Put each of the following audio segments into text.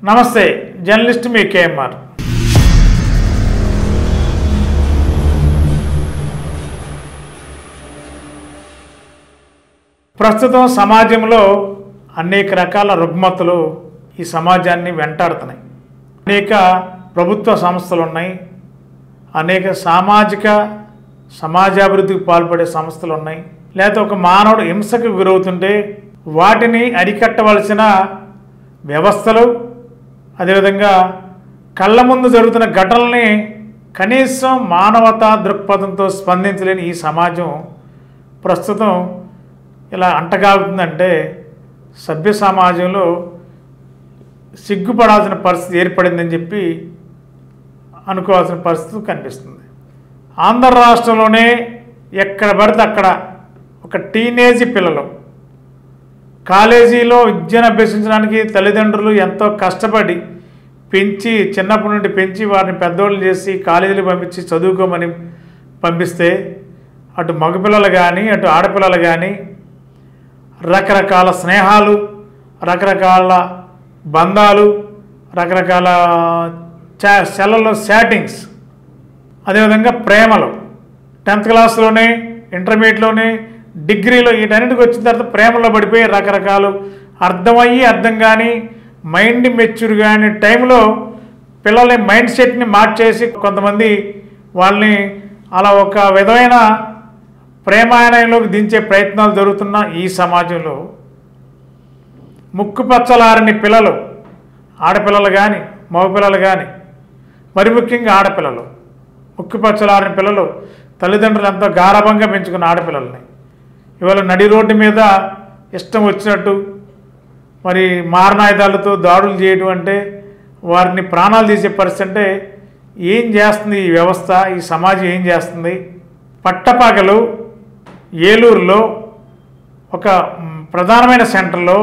నమస్తే జర్నలిస్ట్ మీ కేఎంఆర్. ప్రస్తుతం సమాజంలో అనేక రకాల రుగ్మతలు ఈ సమాజాన్ని వెంటాడుతున్నాయి. అనేక ప్రభుత్వ సంస్థలు ఉన్నాయి, అనేక సమాజాభివృద్ధికి పాల్పడే సంస్థలు ఉన్నాయి. లేకపోతే ఒక మానవుడు హింసకు గురవుతుంటే వాటిని అరికట్టవలసిన వ్యవస్థలు, అదేవిధంగా కళ్ళ ముందు జరుగుతున్న ఘటనల్ని కనీసం మానవతా దృక్పథంతో స్పందించలేని ఈ సమాజం ప్రస్తుతం ఇలా అంటగాగుతుందంటే సభ్య సమాజంలో సిగ్గుపడాల్సిన పరిస్థితి ఏర్పడిందని చెప్పి అనుకోవాల్సిన పరిస్థితి కనిపిస్తుంది. ఆంధ్ర రాష్ట్రంలోనే ఎక్కడ పడితే అక్కడ ఒక టీనేజ్ పిల్లలు కాలేజీలో విద్యను అభ్యసించడానికి తల్లిదండ్రులు ఎంతో కష్టపడి పెంచి, చిన్నప్పటి నుండి పెంచి వారిని పెద్దోళ్ళు చేసి కాలేజీలు పంపించి చదువుకోమని పంపిస్తే అటు మగపిల్లలు కానీ అటు ఆడపిల్లలు కానీ రకరకాల స్నేహాలు, రకరకాల బంధాలు, రకరకాల సెలవుల్లో చాటింగ్స్, అదేవిధంగా ప్రేమలు 10th క్లాస్లోనే, ఇంటర్మీడియట్లోనే, డిగ్రీలో వీటన్నిటికి వచ్చిన తర్వాత ప్రేమలో పడిపోయి రకరకాలు అర్థమయ్యి అర్థం కానీ మైండ్ మెచ్యూర్ కానీ టైంలో పిల్లల్ని మైండ్ సెట్ని మార్చేసి కొంతమంది వాళ్ళని అలా ఒక విధమైన ప్రేమాయణంలోకి దించే ప్రయత్నాలు జరుగుతున్న ఈ సమాజంలో ముక్కుపచ్చలారని పిల్లలు, ఆడపిల్లలు కానీ మగపిల్లలు కానీ, మరి ముఖ్యంగా ఆడపిల్లలు, ముక్కుపచ్చలారని పిల్లలు తల్లిదండ్రులు ఎంతో గారాబంగా పెంచుకున్న ఆడపిల్లల్ని ఇవాళ నడి రోడ్డు మీద ఇష్టం వచ్చినట్టు మరి మారణాయుధాలతో దాడులు చేయడం అంటే వారిని ప్రాణాలు తీసే పరిస్థితి అంటే ఏం చేస్తుంది ఈ వ్యవస్థ, ఈ సమాజం ఏం చేస్తుంది? పట్టపగలు ఏలూరులో ఒక ప్రధానమైన సెంటర్లో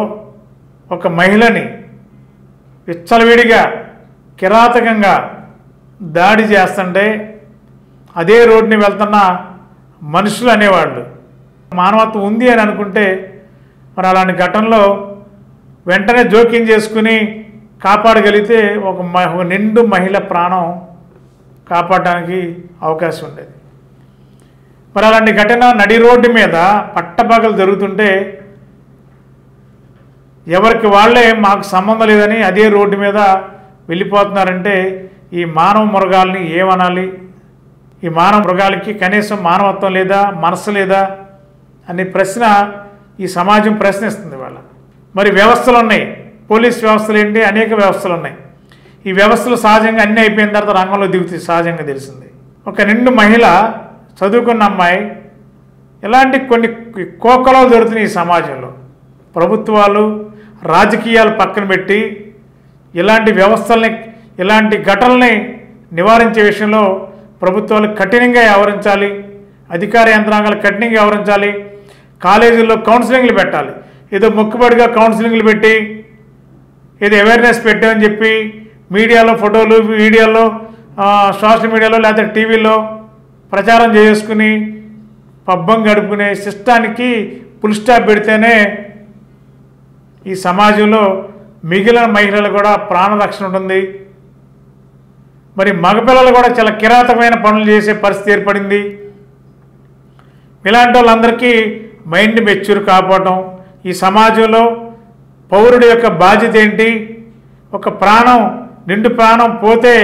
ఒక మహిళని విచ్చలవిడిగా కిరాతకంగా దాడి చేస్తుంటే అదే రోడ్డుని వెళ్తున్న మనుషులు అనేవాళ్ళు మానవత్వం ఉంది అని అనుకుంటే మరి అలాంటి ఘటనలో వెంటనే జోక్యం చేసుకుని కాపాడగలిగితే ఒక నిండు మహిళ ప్రాణం కాపాడడానికి అవకాశం ఉండేది. మరి అలాంటి ఘటన నడి రోడ్డు మీద పట్టపగలు జరుగుతుంటే ఎవరికి వాళ్ళే మాకు సంబంధం లేదని అదే రోడ్డు మీద వెళ్ళిపోతున్నారంటే ఈ మానవ మృగాల్ని ఏమనాలి? ఈ మానవ మృగాలకి కనీసం మానవత్వం లేదా, మనసు లేదా అనే ప్రశ్న ఈ సమాజం ప్రశ్నిస్తుంది వాళ్ళ. మరి వ్యవస్థలు ఉన్నాయి, పోలీస్ వ్యవస్థలు ఏంటి, అనేక వ్యవస్థలు ఉన్నాయి. ఈ వ్యవస్థలు సహజంగా అన్నీ అయిపోయిన తర్వాత రంగంలో దిగుతుంది. సహజంగా తెలిసింది ఒక నిండు మహిళ, చదువుకున్న అమ్మాయి, ఇలాంటి కొన్ని కోకలాలు జరుగుతున్నాయి ఈ సమాజంలో. ప్రభుత్వాలు, రాజకీయాలు పక్కన పెట్టి ఇలాంటి వ్యవస్థల్ని, ఇలాంటి ఘటనల్ని నివారించే విషయంలో ప్రభుత్వాలు కఠినంగా వ్యవహరించాలి, అధికార యంత్రాంగాలు కఠినంగా వ్యవహరించాలి. కాలేజీల్లో కౌన్సిలింగ్లు పెట్టాలి. ఏదో మొక్కుబడిగా కౌన్సిలింగ్లు పెట్టి ఏదో అవేర్నెస్ పెట్టామని చెప్పి మీడియాలో ఫోటోలు, వీడియోలో, సోషల్ మీడియాలో లేకపోతే టీవీలో ప్రచారం చేసుకుని పబ్బం గడుపుకునే సిస్టానికి ఫుల్ స్టాప్ పెడితేనే ఈ సమాజంలో మిగిలిన మహిళలు కూడా ప్రాణరక్షణ ఉంటుంది. మరి మగపిల్లలు కూడా చాలా కిరాతకమైన పనులు చేసే పరిస్థితి ఏర్పడింది. ఇలాంటి వాళ్ళందరికీ మైండ్ మెచ్యూర్ కాపాడటం, ఈ సమాజంలో పౌరుడి యొక్క బాధ్యత ఏంటి, ఒక ప్రాణం, నిండు ప్రాణం పోతే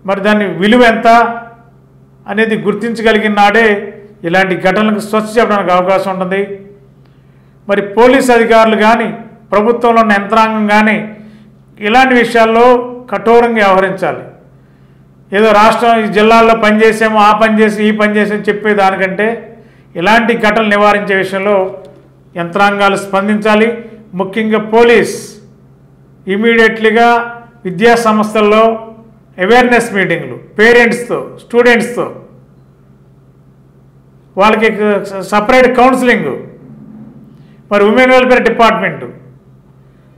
మరి దాని విలువ ఎంత అనేది గుర్తించగలిగిన నాడే ఇలాంటి ఘటనలకు స్వచ్ఛ చెప్పడానికి అవకాశం ఉంటుంది. మరి పోలీస్ అధికారులు కానీ, ప్రభుత్వంలో ఉన్న యంత్రాంగం కానీ ఇలాంటి విషయాల్లో కఠోరంగా వ్యవహరించాలి. ఏదో రాష్ట్రం ఈ జిల్లాల్లో పనిచేసాము, ఆ పని చేసి ఈ పని చేసాము చెప్పేదానికంటే ఇలాంటి ఘటనలు నివారించే విషయంలో యంత్రాంగాలు స్పందించాలి. ముఖ్యంగా పోలీస్ ఇమీడియట్లీగా విద్యా సంస్థల్లో అవేర్నెస్ మీటింగ్లు, పేరెంట్స్తో, స్టూడెంట్స్తో, వాళ్ళకి సపరేట్ కౌన్సిలింగ్, మరి ఉమెన్ వెల్ఫేర్ డిపార్ట్మెంటు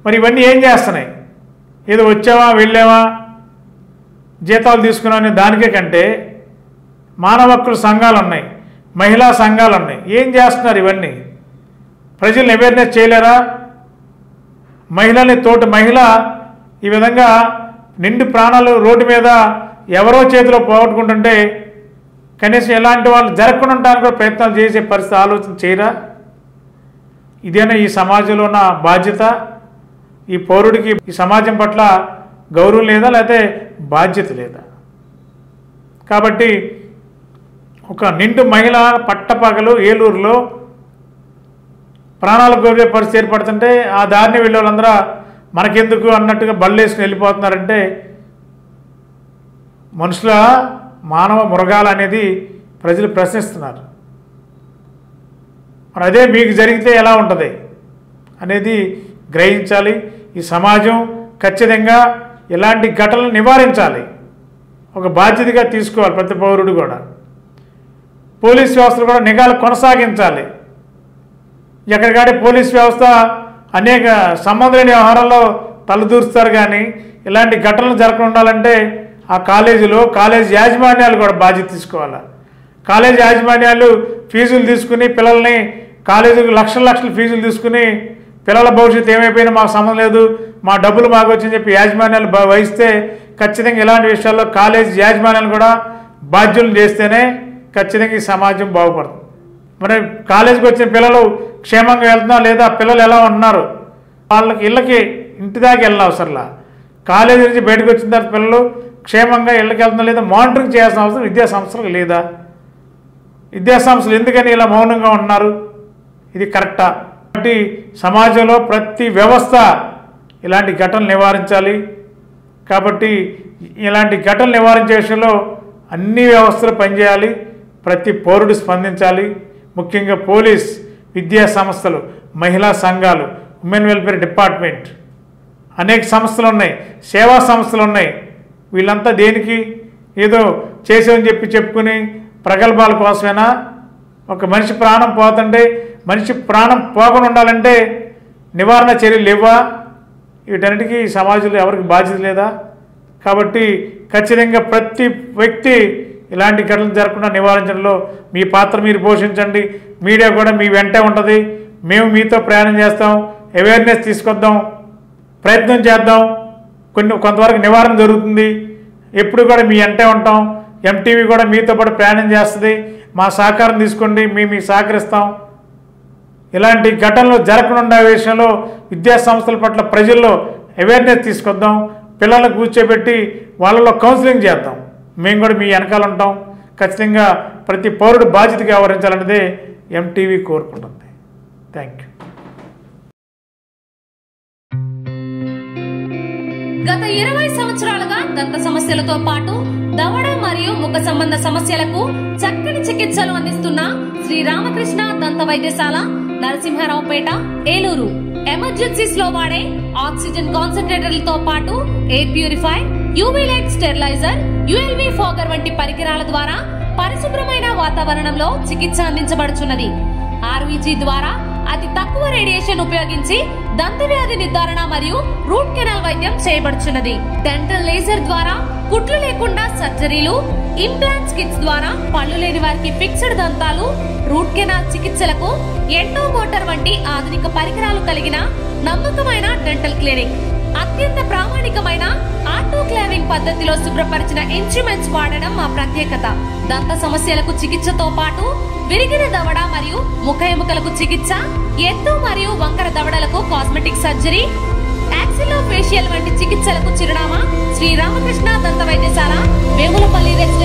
మరి ఇవన్నీ ఏం చేస్తున్నాయి? ఏదో వచ్చావా వెళ్ళావా జీతాలు తీసుకున్నామనే దానికే కంటే మానవ హక్కుల సంఘాలు ఉన్నాయి, మహిళా సంఘాలు ఉన్నాయి. ఏం చేస్తున్నారు ఇవన్నీ? ప్రజల్ని అవేర్నెస్ చేయలేరా? మహిళల్ని తోటి మహిళ ఈ విధంగా నిండు ప్రాణాలు రోడ్డు మీద ఎవరో చేతిలో పోగొట్టుకుంటుంటే కనీసం ఎలాంటి వాళ్ళు జరగకుండా ఉండడానికి కూడా ప్రయత్నాలు చేసే పరిస్థితి ఆలోచన చేయరా? ఇదేనా ఈ సమాజంలో ఉన్న బాధ్యత? ఈ పౌరుడికి ఈ సమాజం పట్ల గౌరవం లేదా, లేకపోతే బాధ్యత లేదా? కాబట్టి ఒక నిండు మహిళ పట్టపగలు ఏలూరులో ప్రాణాలకు కోరే పరిస్థితి ఏర్పడుతుంటే ఆ దారిని వెళ్ళే వాళ్ళందరూ మనకెందుకు అన్నట్టుగా బళ్ళు వేసుకుని వెళ్ళిపోతున్నారంటే మనుషుల మానవ మృగాలు అనేది ప్రజలు ప్రశ్నిస్తున్నారు. మరి అదే మీకు జరిగితే ఎలా ఉంటుంది అనేది గ్రహించాలి. ఈ సమాజం ఖచ్చితంగా ఇలాంటి ఘటనలు నివారించాలి, ఒక బాధ్యతగా తీసుకోవాలి ప్రతి పౌరుడు కూడా. పోలీస్ వ్యవస్థలు కూడా నిఘాలు కొనసాగించాలి. ఎక్కడికాడే పోలీస్ వ్యవస్థ అనేక సంబంధం లేని వ్యవహారాల్లో తలదూరుస్తారు, కానీ ఇలాంటి ఘటనలు జరగకుండా ఉండాలంటే ఆ కాలేజీలో కాలేజ్ యాజమాన్యాలు కూడా బాధ్యత తీసుకోవాలి. కాలేజ్ యాజమాన్యాలు ఫీజులు తీసుకుని పిల్లల్ని కాలేజీకి లక్షల ఫీజులు తీసుకుని పిల్లల భవిష్యత్తు ఏమైపోయినా మాకు సంబంధం లేదు, మా డబ్బులు మాకు వచ్చని చెప్పి యాజమాన్యాలు వహిస్తే ఖచ్చితంగా ఇలాంటి విషయాల్లో కాలేజ్ యాజమాన్యాలు కూడా బాధ్యులు చేస్తేనే ఖచ్చితంగా ఈ సమాజం బాగుపడుతుంది. మరి కాలేజీకి వచ్చిన పిల్లలు క్షేమంగా వెళ్తున్నా లేదా, పిల్లలు ఎలా ఉన్నారు, వాళ్ళకి ఇళ్ళకి ఇంటి దాకా వెళ్ళిన అవసరంలా కాలేజీ నుంచి బయటకు వచ్చిన తర్వాత పిల్లలు క్షేమంగా ఇళ్ళకి వెళ్తున్నా లేదా మానిటరింగ్ చేయాల్సిన అవసరం విద్యాసంస్థలకు లేదా? విద్యాసంస్థలు ఎందుకని ఇలా మౌనంగా ఉన్నారు? ఇది కరెక్టా? కాబట్టి సమాజంలో ప్రతి వ్యవస్థ ఇలాంటి ఘటనలు నివారించాలి. కాబట్టి ఇలాంటి ఘటనలు నివారించే విషయంలో అన్ని వ్యవస్థలు పనిచేయాలి, ప్రతి పౌరుడు స్పందించాలి. ముఖ్యంగా పోలీస్, విద్యా సంస్థలు, మహిళా సంఘాలు, ఉమెన్ వెల్ఫేర్ డిపార్ట్మెంట్, అనేక సంస్థలు ఉన్నాయి, సేవా సంస్థలు ఉన్నాయి. వీళ్ళంతా దేనికి? ఏదో చేసామని చెప్పుకుని ప్రగల్భాల కోసమేనా? ఒక మనిషి ప్రాణం పోతుంటే మనిషి ప్రాణం పోకుండా ఉండాలంటే నివారణ చర్యలు లేవా? వీటన్నిటికీ సమాజంలో ఎవరికి బాధ్యత లేదా? కాబట్టి ఖచ్చితంగా ప్రతి వ్యక్తి ఇలాంటి ఘటనలు జరగకుండా నివారించడంలో మీ పాత్ర మీరు పోషించండి. మీడియా కూడా మీ వెంటే ఉంటుంది. మేము మీతో ప్రయాణం చేస్తాం, అవేర్నెస్ తీసుకొద్దాం, ప్రయత్నం చేద్దాం. కొంతవరకు నివారణ జరుగుతుంది. ఎప్పుడు కూడా మీ వెంటే ఉంటాం. ఎంటీవీ కూడా మీతో పాటు ప్రయాణం చేస్తుంది. మా సహకారం తీసుకోండి, మేము సహకరిస్తాం. ఇలాంటి ఘటనలు జరగకుండా విషయంలో విద్యా సంస్థల పట్ల ప్రజల్లో అవేర్నెస్ తీసుకొద్దాం. పిల్లలను కూర్చోబెట్టి వాళ్ళలో కౌన్సిలింగ్ చేద్దాం. మేము కూడా మీ వెనకాల ఉంటాం. ఖచ్చితంగా ప్రతి పౌరుడు బాధ్యతగా వ్యవహరించాలన్నదే ఎంటీవీ కోరుకుంటుంది. Thank you. గత 20 సంవత్సరాలుగా దంత సమస్యలతో పాటు దవడ మరియు ముఖ సంబంధ సమస్యలకు చక్కని చికిత్సలు అందిస్తున్న శ్రీ రామకృష్ణ దంత వైద్యశాల, నరసింహారావుపేట, ఏలూరు. ఎమర్జెన్సీస్ లో వాడే ఆక్సిజన్ కాన్సంట్రేటర్లతో పాటు air purify, UV light steriliser, ULV fogger వంటి పరికరాల ద్వారా పరిశుభ్రమైన వాతావరణంలో చికిత్స అందించబడుచున్నది. ఆర్వీజీ ద్వారా అతి తక్కువ రేడియేషన్ ఉపయోగించి దంత వ్యాధి నిర్ధారణ మరియు రూట్ కెనాల్ వైద్యం చేయబడుచున్నది. డెంటల్ లేజర్ ద్వారా కుట్లు లేకుండా సర్జరీలు, ఇంప్లాంట్స్ కిట్స్ ద్వారా పళ్ళు లేని వారికి ఫిక్స్డ్ దంతాలు, రూట్ కెనాల్ చికిత్సలకు ఎండో మోటార్ వంటి ఆధునిక పరికరాలు కలిగిన నమ్మకమైన డెంటల్ క్లినిక్. అత్యంత ప్రామాణికమైన ఆటోక్లావింగ్ పద్ధతిలో శుభ్రపరిచిన ఇన్స్ట్రుమెంట్స్ వాడడం మా ప్రత్యేకత. దంత సమస్యలకు చికిత్సతో పాటు విరిగిన దవడ మరియు ముఖ ఎముకలకు చికిత్స, ఎత్తు మరియు వంకర దవడలకు కాస్మెటిక్ సర్జరీ, యాక్సిలో ఫేషియల్ వంటి చికిత్సలకు చిరునామా శ్రీ రామకృష్ణ దంత వైద్యశాల, వేములపల్లి రెసిడెన్సీ.